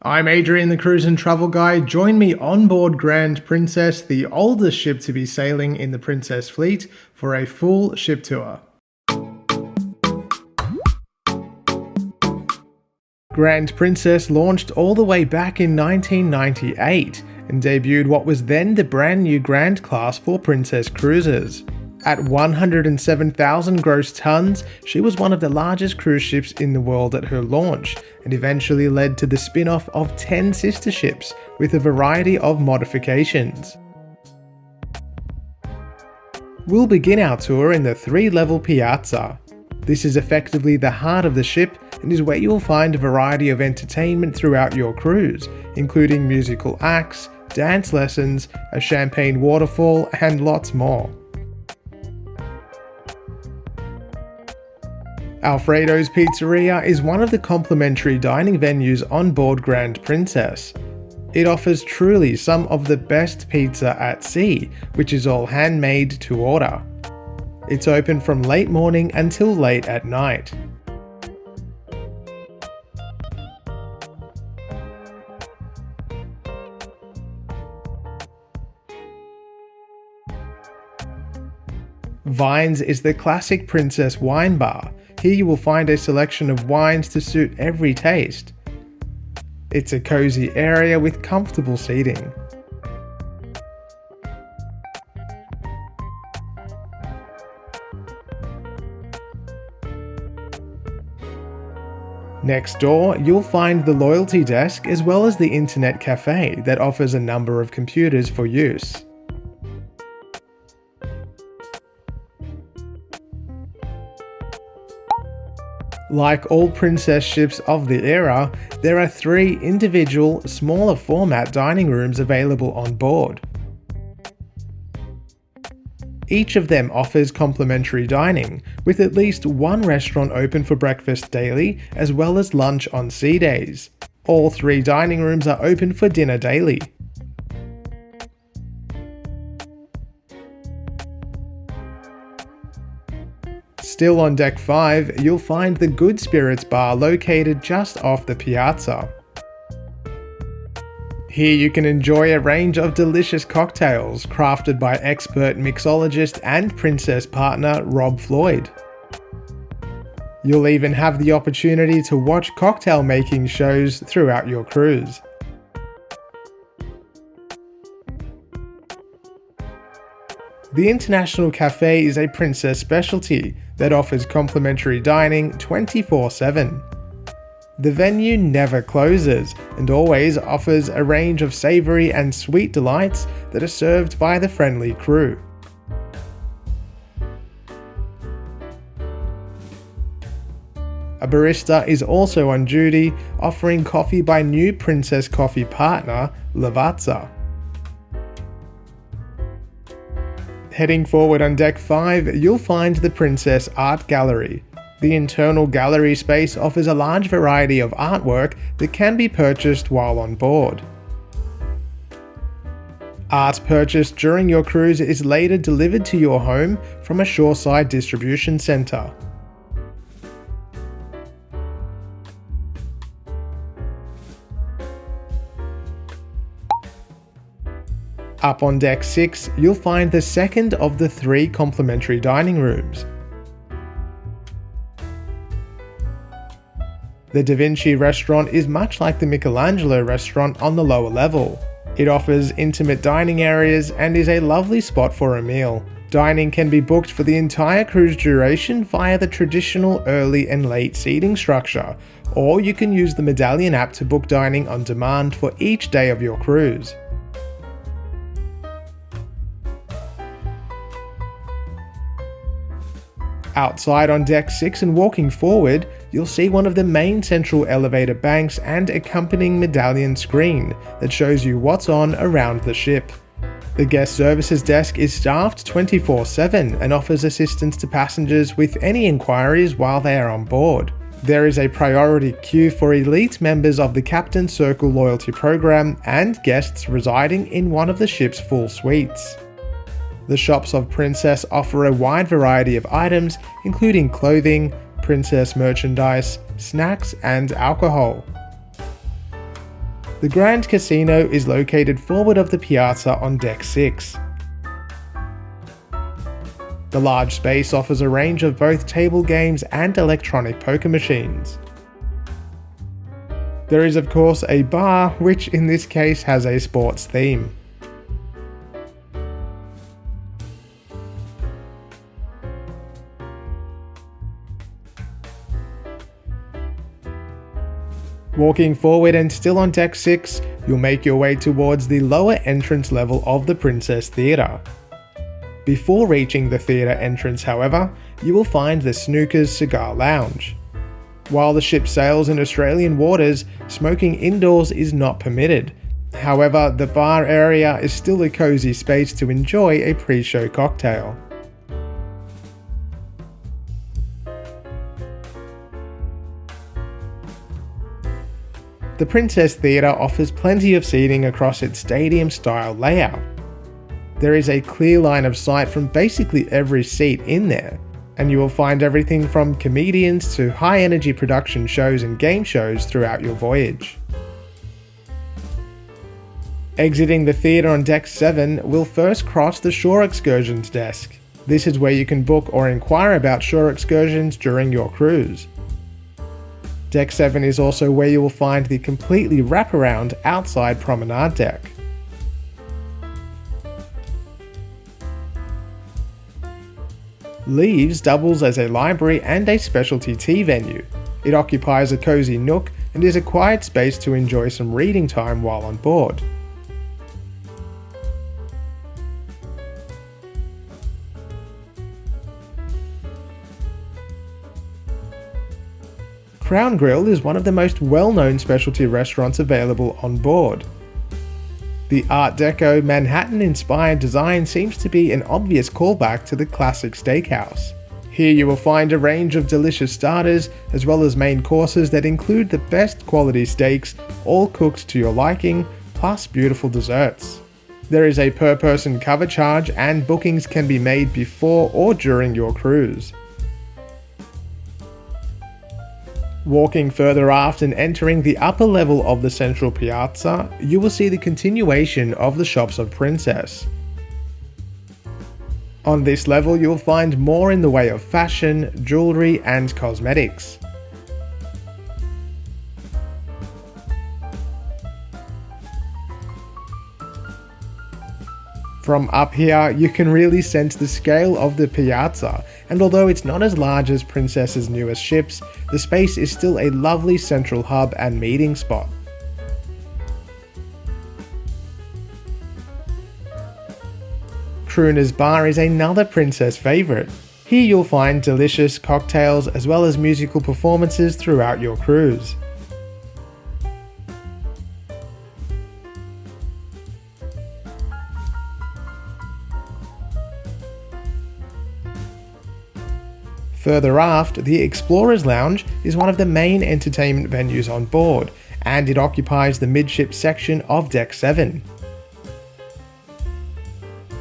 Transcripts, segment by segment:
I'm Adrian, the cruise and travel guide. Join me on board Grand Princess, the oldest ship to be sailing in the Princess fleet, for a full ship tour. Grand Princess launched all the way back in 1998 and debuted what was then the brand new Grand class for Princess cruises. At 107,000 gross tons, she was one of the largest cruise ships in the world at her launch, and eventually led to the spin-off of 10 sister ships with a variety of modifications. We'll begin our tour in the 3-level piazza. This is effectively the heart of the ship and is where you will find a variety of entertainment throughout your cruise, including musical acts, dance lessons, a champagne waterfall, and lots more. Alfredo's Pizzeria is one of the complimentary dining venues on board Grand Princess. It offers truly some of the best pizza at sea, which is all handmade to order. It's open from late morning until late at night. Vines is the classic Princess wine bar. Here you will find a selection of wines to suit every taste. It's a cozy area with comfortable seating. Next door, you'll find the loyalty desk as well as the internet cafe that offers a number of computers for use. Like all Princess ships of the era, there are 3 individual, smaller format dining rooms available on board. Each of them offers complimentary dining, with at least one restaurant open for breakfast daily, as well as lunch on sea days. All 3 dining rooms are open for dinner daily. Still on Deck 5, you'll find the Good Spirits bar located just off the piazza. Here you can enjoy a range of delicious cocktails crafted by expert mixologist and Princess partner Rob Floyd. You'll even have the opportunity to watch cocktail making shows throughout your cruise. The International Cafe is a Princess specialty that offers complimentary dining 24/7. The venue never closes and always offers a range of savoury and sweet delights that are served by the friendly crew. A barista is also on duty, offering coffee by new Princess coffee partner, Lavazza. Heading forward on Deck 5, you'll find the Princess Art Gallery. The internal gallery space offers a large variety of artwork that can be purchased while on board. Art purchased during your cruise is later delivered to your home from a shoreside distribution centre. Up on Deck 6, you'll find the second of the 3 complimentary dining rooms. The Da Vinci restaurant is much like the Michelangelo restaurant on the lower level. It offers intimate dining areas and is a lovely spot for a meal. Dining can be booked for the entire cruise duration via the traditional early and late seating structure, or you can use the Medallion app to book dining on demand for each day of your cruise. Outside on Deck 6 and walking forward, you'll see one of the main central elevator banks and accompanying medallion screen that shows you what's on around the ship. The guest services desk is staffed 24/7 and offers assistance to passengers with any inquiries while they are on board. There is a priority queue for elite members of the Captain Circle loyalty program and guests residing in one of the ship's full suites. The shops of Princess offer a wide variety of items, including clothing, Princess merchandise, snacks, and alcohol. The Grand Casino is located forward of the piazza on Deck 6. The large space offers a range of both table games and electronic poker machines. There is of course a bar, which in this case has a sports theme. Walking forward and still on Deck 6, you'll make your way towards the lower entrance level of the Princess Theatre. Before reaching the theatre entrance, however, you will find the Snooker's Cigar Lounge. While the ship sails in Australian waters, smoking indoors is not permitted. However, the bar area is still a cozy space to enjoy a pre-show cocktail. The Princess Theatre offers plenty of seating across its stadium-style layout. There is a clear line of sight from basically every seat in there, and you will find everything from comedians to high-energy production shows and game shows throughout your voyage. Exiting the theatre on Deck 7, we'll first cross the Shore Excursions desk. This is where you can book or inquire about shore excursions during your cruise. Deck 7 is also where you will find the completely wraparound outside promenade deck. Leaves doubles as a library and a specialty tea venue. It occupies a cozy nook and is a quiet space to enjoy some reading time while on board. Crown Grill is one of the most well-known specialty restaurants available on board. The Art Deco Manhattan-inspired design seems to be an obvious callback to the classic steakhouse. Here you will find a range of delicious starters as well as main courses that include the best quality steaks, all cooked to your liking, plus beautiful desserts. There is a per-person cover charge and bookings can be made before or during your cruise. Walking further aft and entering the upper level of the central piazza, you will see the continuation of the Shops of Princess. On this level, you'll find more in the way of fashion, jewelry, and cosmetics. From up here, you can really sense the scale of the piazza, and although it's not as large as Princess's newest ships, the space is still a lovely central hub and meeting spot. Crooner's Bar is another Princess favourite. Here you'll find delicious cocktails as well as musical performances throughout your cruise. Further aft, the Explorer's Lounge is one of the main entertainment venues on board, and it occupies the midship section of Deck 7.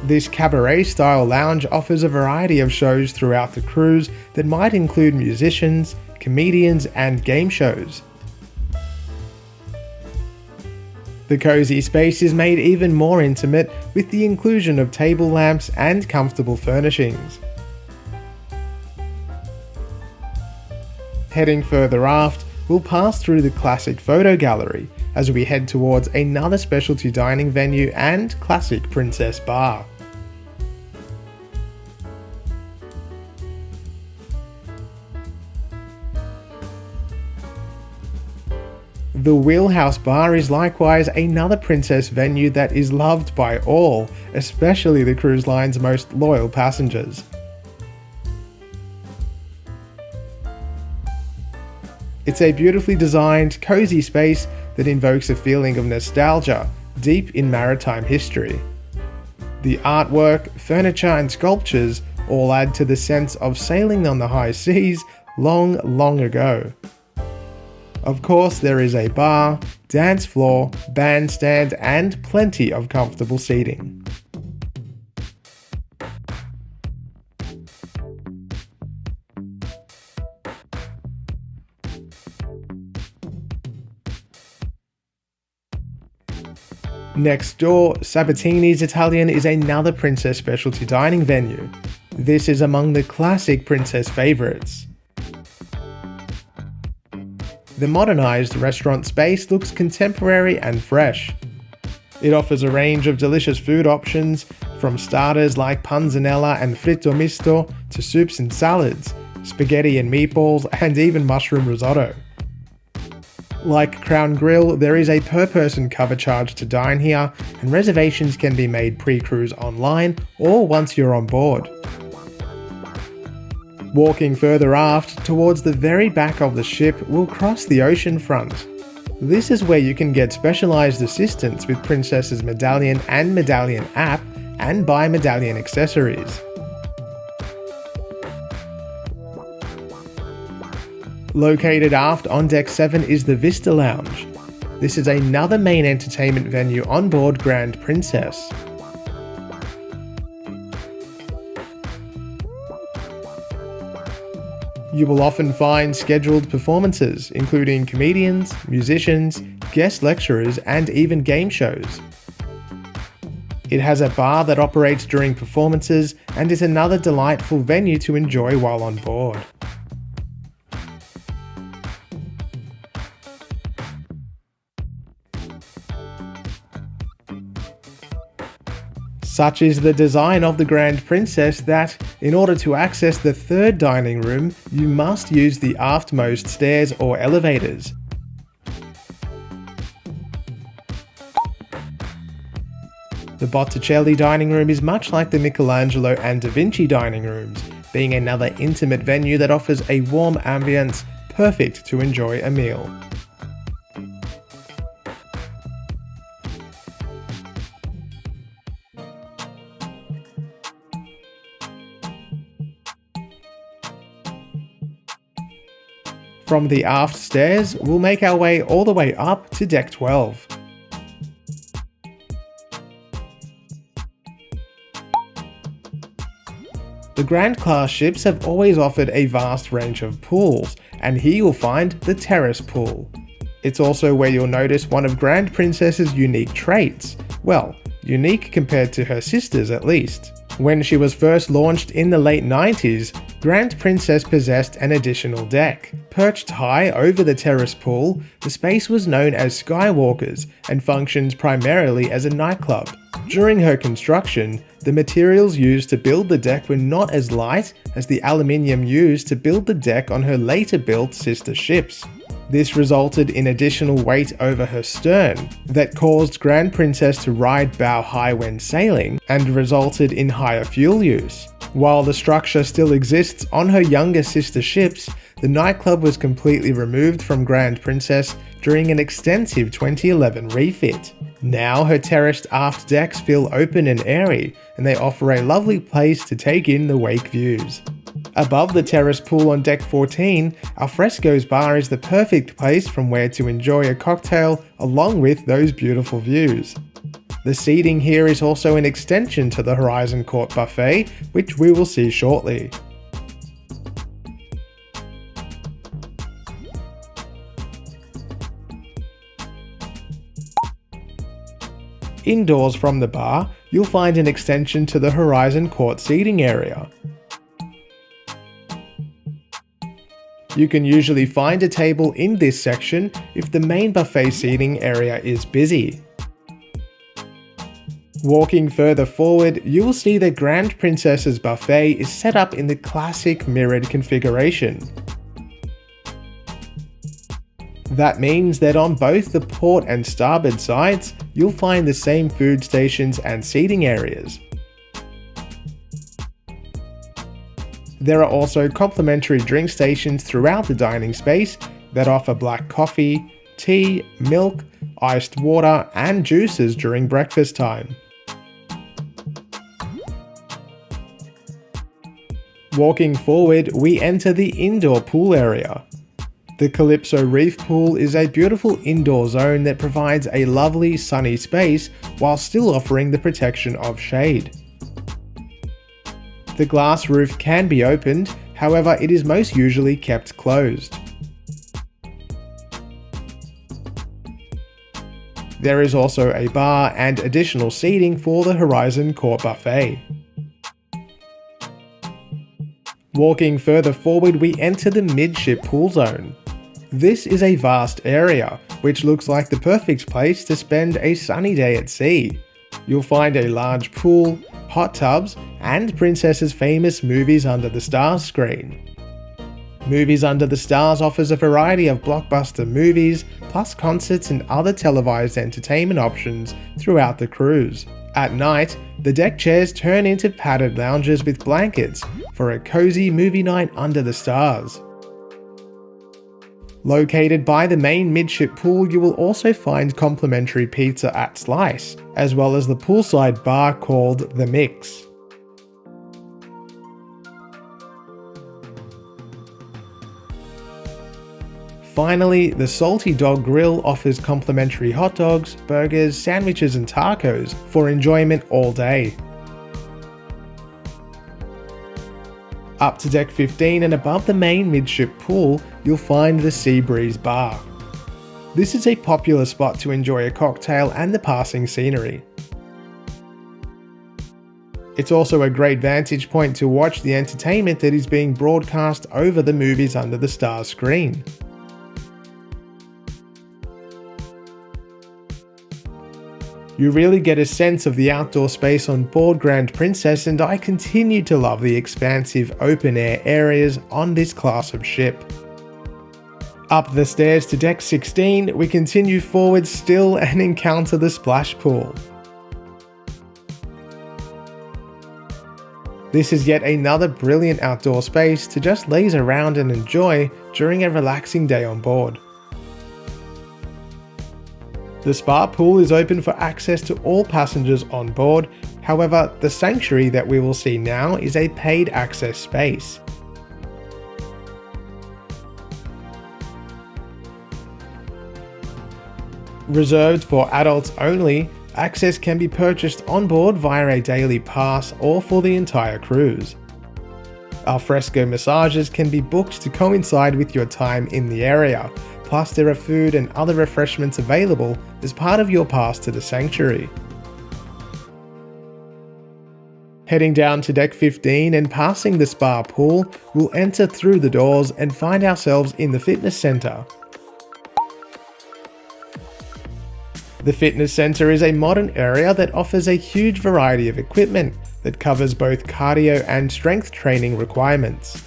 This cabaret-style lounge offers a variety of shows throughout the cruise that might include musicians, comedians, and game shows. The cozy space is made even more intimate with the inclusion of table lamps and comfortable furnishings. Heading further aft, we'll pass through the classic photo gallery as we head towards another specialty dining venue and classic Princess Bar. The Wheelhouse Bar is likewise another Princess venue that is loved by all, especially the cruise line's most loyal passengers. It's a beautifully designed, cozy space that invokes a feeling of nostalgia deep in maritime history. The artwork, furniture, and sculptures all add to the sense of sailing on the high seas long, long ago. Of course, there is a bar, dance floor, bandstand, and plenty of comfortable seating. Next door, Sabatini's Italian is another Princess specialty dining venue. This is among the classic Princess favourites. The modernised restaurant space looks contemporary and fresh. It offers a range of delicious food options, from starters like panzanella and fritto misto to soups and salads, spaghetti and meatballs, and even mushroom risotto. Like Crown Grill, there is a per-person cover charge to dine here, and reservations can be made pre-cruise online or once you're on board. Walking further aft, towards the very back of the ship, we'll cross the ocean front. This is where you can get specialised assistance with Princess's Medallion and Medallion app, and buy Medallion accessories. Located aft on Deck 7 is the Vista Lounge. This is another main entertainment venue on board Grand Princess. You will often find scheduled performances, including comedians, musicians, guest lecturers, and even game shows. It has a bar that operates during performances and is another delightful venue to enjoy while on board. Such is the design of the Grand Princess that, in order to access the third dining room, you must use the aftmost stairs or elevators. The Botticelli dining room is much like the Michelangelo and Da Vinci dining rooms, being another intimate venue that offers a warm ambience, perfect to enjoy a meal. From the aft stairs, we'll make our way all the way up to Deck 12. The Grand Class ships have always offered a vast range of pools, and here you'll find the Terrace Pool. It's also where you'll notice one of Grand Princess's unique traits. Well, unique compared to her sisters at least. When she was first launched in the late 90s, Grand Princess possessed an additional deck. Perched high over the terrace pool, the space was known as Skywalker's and functioned primarily as a nightclub. During her construction, the materials used to build the deck were not as light as the aluminium used to build the deck on her later built sister ships. This resulted in additional weight over her stern that caused Grand Princess to ride bow high when sailing and resulted in higher fuel use. While the structure still exists on her younger sister ships, the nightclub was completely removed from Grand Princess during an extensive 2011 refit. Now her terraced aft decks feel open and airy, and they offer a lovely place to take in the wake views. Above the terrace pool on Deck 14, Alfresco's bar is the perfect place from where to enjoy a cocktail along with those beautiful views. The seating here is also an extension to the Horizon Court buffet, which we will see shortly. Indoors from the bar, you'll find an extension to the Horizon Court seating area. You can usually find a table in this section if the main buffet seating area is busy. Walking further forward, you will see that Grand Princess's buffet is set up in the classic mirrored configuration. That means that on both the port and starboard sides, you'll find the same food stations and seating areas. There are also complimentary drink stations throughout the dining space that offer black coffee, tea, milk, iced water, and juices during breakfast time. Walking forward, we enter the indoor pool area. The Calypso Reef Pool is a beautiful indoor zone that provides a lovely sunny space while still offering the protection of shade. The glass roof can be opened, however it is most usually kept closed. There is also a bar and additional seating for the Horizon Court Buffet. Walking further forward, we enter the midship pool zone. This is a vast area, which looks like the perfect place to spend a sunny day at sea. You'll find a large pool, hot tubs, and Princess's famous Movies Under the Stars screen. Movies Under the Stars offers a variety of blockbuster movies, plus concerts and other televised entertainment options throughout the cruise. At night, the deck chairs turn into padded lounges with blankets for a cozy movie night under the stars. Located by the main midship pool, you will also find complimentary pizza at Slice, as well as the poolside bar called The Mix. Finally, the Salty Dog Grill offers complimentary hot dogs, burgers, sandwiches and tacos for enjoyment all day. Up to deck 15 and above the main midship pool, you'll find the Sea Breeze Bar. This is a popular spot to enjoy a cocktail and the passing scenery. It's also a great vantage point to watch the entertainment that is being broadcast over the Movies Under the Stars screen. You really get a sense of the outdoor space on board Grand Princess, and I continue to love the expansive open-air areas on this class of ship. Up the stairs to deck 16, we continue forward still and encounter the splash pool. This is yet another brilliant outdoor space to just laze around and enjoy during a relaxing day on board. The spa pool is open for access to all passengers on board, however, the sanctuary that we will see now is a paid access space. Reserved for adults only, access can be purchased on board via a daily pass or for the entire cruise. Alfresco massages can be booked to coincide with your time in the area, plus there are food and other refreshments available as part of your pass to the sanctuary. Heading down to deck 15 and passing the spa pool, we'll enter through the doors and find ourselves in the fitness center. The fitness center is a modern area that offers a huge variety of equipment that covers both cardio and strength training requirements.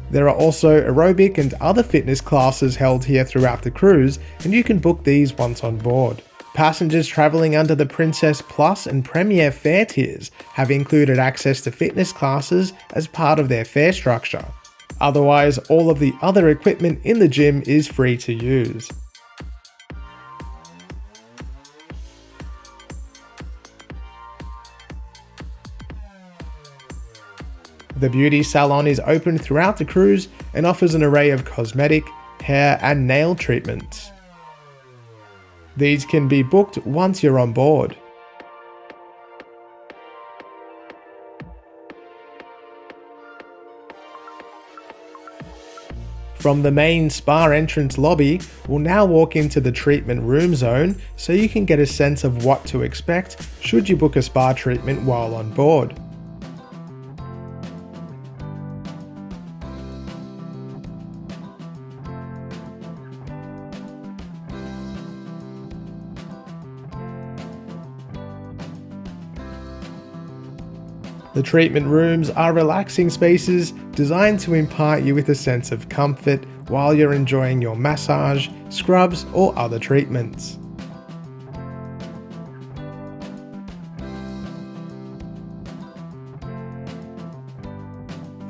There are also aerobic and other fitness classes held here throughout the cruise, and you can book these once on board. Passengers traveling under the Princess Plus and Premier fare tiers have included access to fitness classes as part of their fare structure. Otherwise, all of the other equipment in the gym is free to use. The beauty salon is open throughout the cruise and offers an array of cosmetic, hair and nail treatments. These can be booked once you're on board. From the main spa entrance lobby, we'll now walk into the treatment room zone so you can get a sense of what to expect should you book a spa treatment while on board. The treatment rooms are relaxing spaces designed to impart you with a sense of comfort while you're enjoying your massage, scrubs, or other treatments.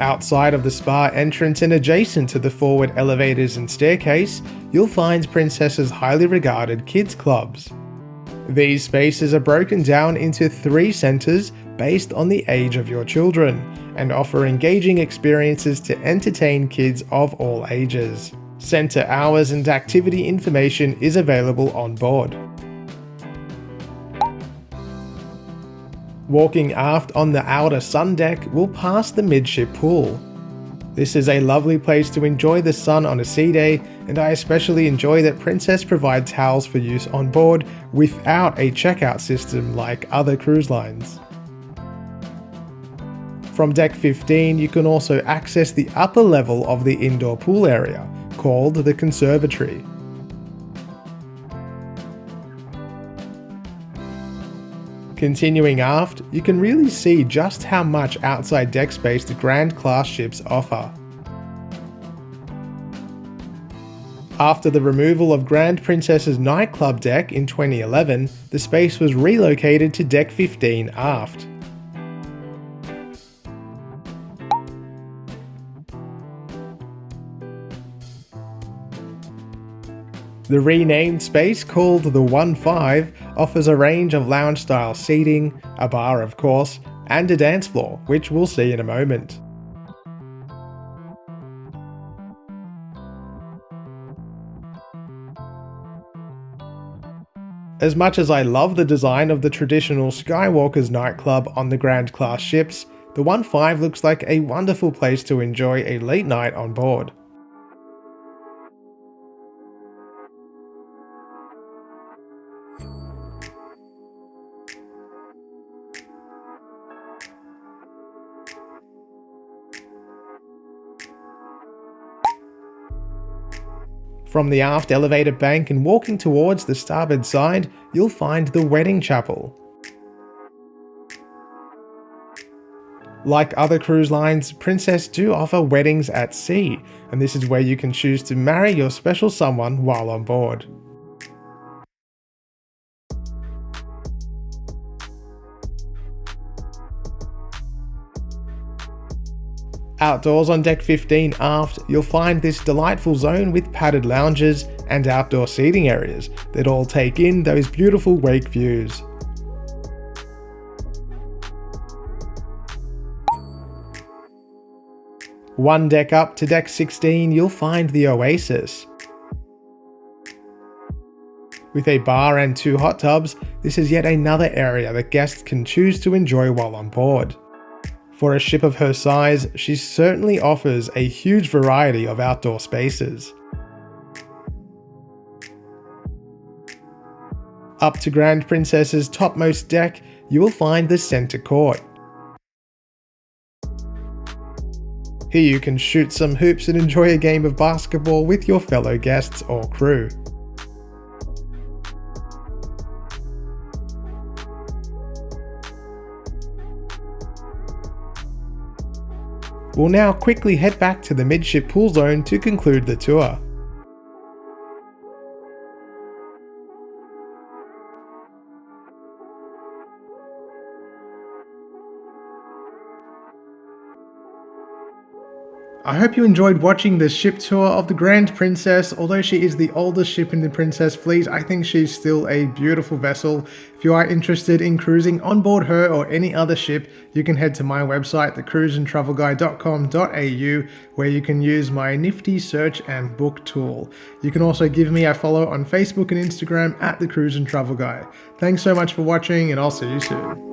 Outside of the spa entrance and adjacent to the forward elevators and staircase, you'll find Princess's highly regarded kids clubs. These spaces are broken down into 3 centers based on the age of your children, and offer engaging experiences to entertain kids of all ages. Center hours and activity information is available on board. Walking aft on the outer sun deck, we'll pass the midship pool. This is a lovely place to enjoy the sun on a sea day, and I especially enjoy that Princess provides towels for use on board without a checkout system like other cruise lines. From deck 15, you can also access the upper level of the indoor pool area, called the conservatory. Continuing aft, you can really see just how much outside deck space the Grand class ships offer. After the removal of Grand Princess's nightclub deck in 2011, the space was relocated to deck 15 aft. The renamed space, called the 1-5, offers a range of lounge-style seating, a bar of course, and a dance floor, which we'll see in a moment. As much as I love the design of the traditional Skywalker's nightclub on the Grand class ships, the 1-5 looks like a wonderful place to enjoy a late night on board. From the aft elevator bank and walking towards the starboard side, you'll find the wedding chapel. Like other cruise lines, Princess do offer weddings at sea, and this is where you can choose to marry your special someone while on board. Outdoors on deck 15 aft, you'll find this delightful zone with padded lounges and outdoor seating areas that all take in those beautiful wake views. One deck up to deck 16, you'll find the Oasis. With a bar and 2 hot tubs, this is yet another area that guests can choose to enjoy while on board. For a ship of her size, she certainly offers a huge variety of outdoor spaces. Up to Grand Princess's topmost deck, you will find the center court. Here you can shoot some hoops and enjoy a game of basketball with your fellow guests or crew. We'll now quickly head back to the midship pool zone to conclude the tour. I hope you enjoyed watching the ship tour of the Grand Princess. Although she is the oldest ship in the Princess fleet, I think she's still a beautiful vessel. If you are interested in cruising on board her or any other ship, you can head to my website, thecruiseandtravelguy.com.au, where you can use my nifty search and book tool. You can also give me a follow on Facebook and Instagram at The Cruise and Travel Guy. Thanks so much for watching, and I'll see you soon.